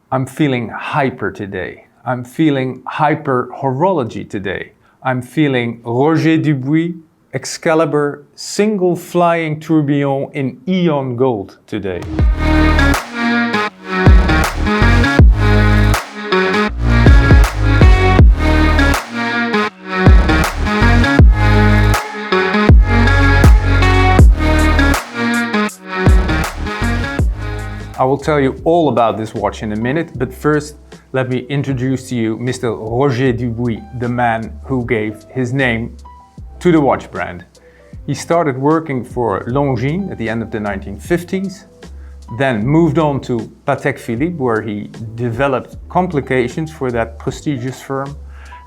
I'm feeling hyper today. I'm feeling hyper horology today. I'm feeling Roger Dubuis Excalibur single flying tourbillon in Eon Gold today. I will tell you all about this watch in a minute, but first let me introduce to you Mr. Roger Dubuis, the man who gave his name to the watch brand. He started working for Longines at the end of the 1950s, then moved on to Patek Philippe, where he developed complications for that prestigious firm.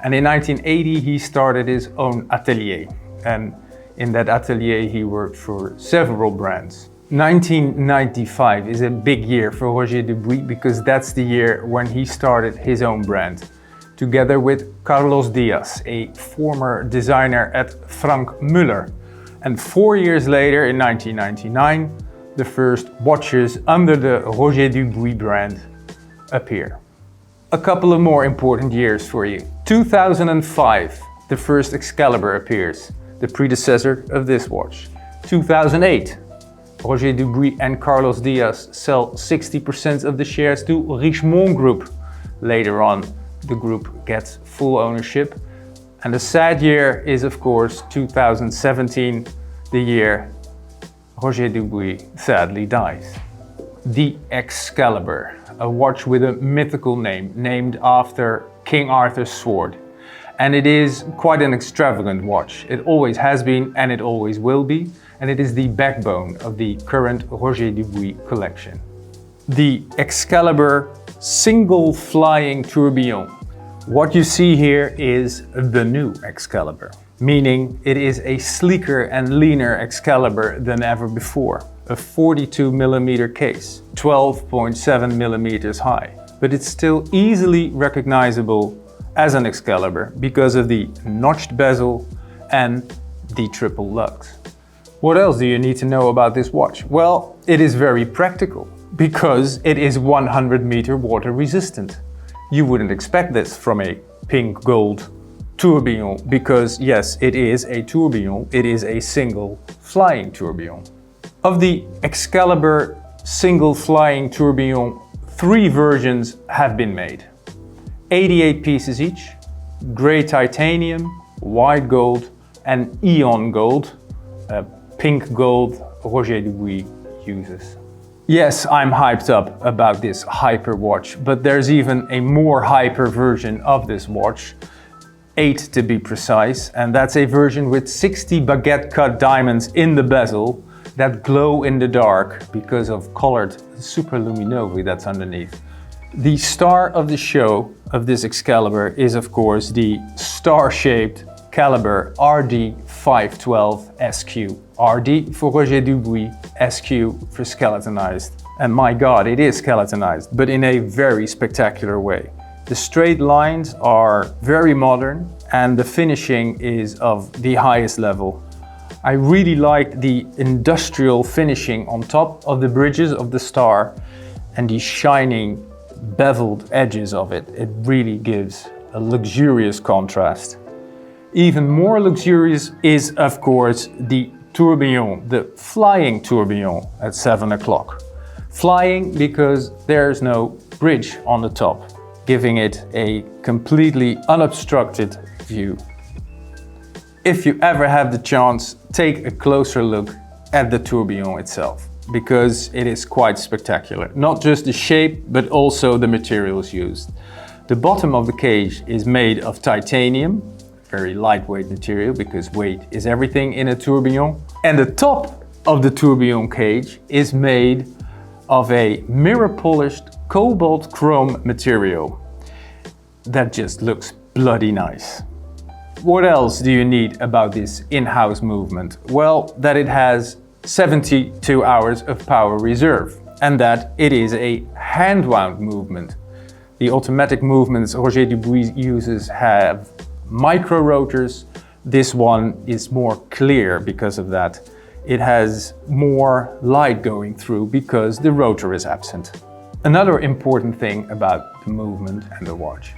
And in 1980 he started his own atelier, and in that atelier he worked for several brands. 1995 is a big year for Roger Dubuis because that's the year when he started his own brand, together with Carlos Diaz, a former designer at Frank Müller. And 4 years later, in 1999, the first watches under the Roger Dubuis brand appear. A couple of more important years for you. 2005, the first Excalibur appears, the predecessor of this watch. 2008, Roger Dubuis and Carlos Diaz sell 60% of the shares to Richemont Group. Later on, the group gets full ownership. And the sad year is, of course, 2017, the year Roger Dubuis sadly dies. The Excalibur, a watch with a mythical name, named after King Arthur's sword. And it is quite an extravagant watch. It always has been and it always will be. And it is the backbone of the current Roger Dubuis collection. The Excalibur single flying tourbillon. What you see here is the new Excalibur, meaning it is a sleeker and leaner Excalibur than ever before. A 42mm case, 12.7 millimeters high, but it's still easily recognizable as an Excalibur because of the notched bezel and the triple lugs. What else do you need to know about this watch? Well, it is very practical because it is 100-meter water resistant. You wouldn't expect this from a pink gold tourbillon because yes, it is a tourbillon, it is a single flying tourbillon. Of the Excalibur single flying tourbillon, 3 versions have been made. 88 pieces each, grey titanium, white gold and Eon Gold. Pink gold Roger Dubuis uses. Yes, I'm hyped up about this hyper watch, but there's even a more hyper version of this watch, 8 to be precise, and that's a version with 60 baguette cut diamonds in the bezel that glow in the dark because of colored superluminovi that's underneath. The star of the show of this Excalibur is of course the star-shaped caliber RD512 SQ. RD for Roger Dubuis, SQ for skeletonized. And my God, it is skeletonized, but in a very spectacular way. The straight lines are very modern and the finishing is of the highest level. I really like the industrial finishing on top of the bridges of the star and the shining beveled edges of it. It really gives a luxurious contrast. Even more luxurious is, of course, the tourbillon, the flying tourbillon at 7 o'clock. Flying because there's no bridge on the top, giving it a completely unobstructed view. If you ever have the chance, take a closer look at the tourbillon itself, because it is quite spectacular. Not just the shape, but also the materials used. The bottom of the cage is made of titanium, very lightweight material because weight is everything in a tourbillon. And the top of the tourbillon cage is made of a mirror polished cobalt chrome material that just looks bloody nice. What else do you need about this in-house movement? Well, that it has 72 hours of power reserve and that it is a hand-wound movement. The automatic movements Roger Dubuis uses have micro rotors. This one is more clear because of that. It has more light going through because the rotor is absent. Another important thing about the movement and the watch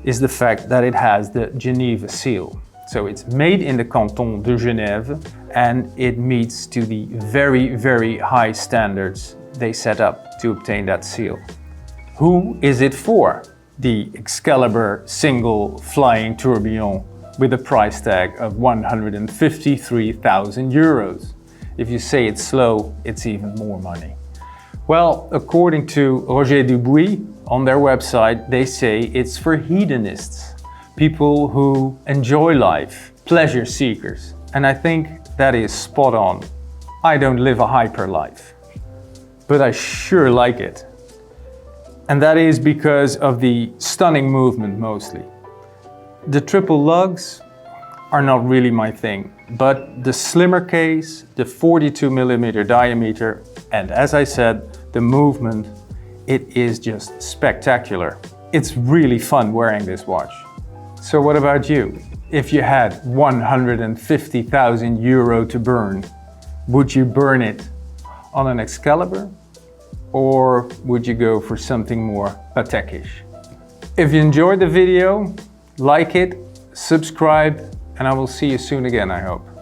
is the fact that it has the Geneva seal. So it's made in the canton de Genève and it meets to the very, very high standards they set up to obtain that seal. Who is it for? The Excalibur single flying tourbillon with a price tag of 153,000 euros. If you say it's slow, it's even more money. Well, according to Roger Dubuis on their website, they say it's for hedonists, people who enjoy life, pleasure seekers. And I think that is spot on. I don't live a hyper life, but I sure like it. And that is because of the stunning movement mostly. The triple lugs are not really my thing, but the slimmer case, the 42mm diameter, and as I said, the movement, it is just spectacular. It's really fun wearing this watch. So what about you? If you had 150,000 euro to burn, would you burn it on an Excalibur? Or would you go for something more Patek-ish? If you enjoyed the video, like it, subscribe, and I will see you soon again, I hope.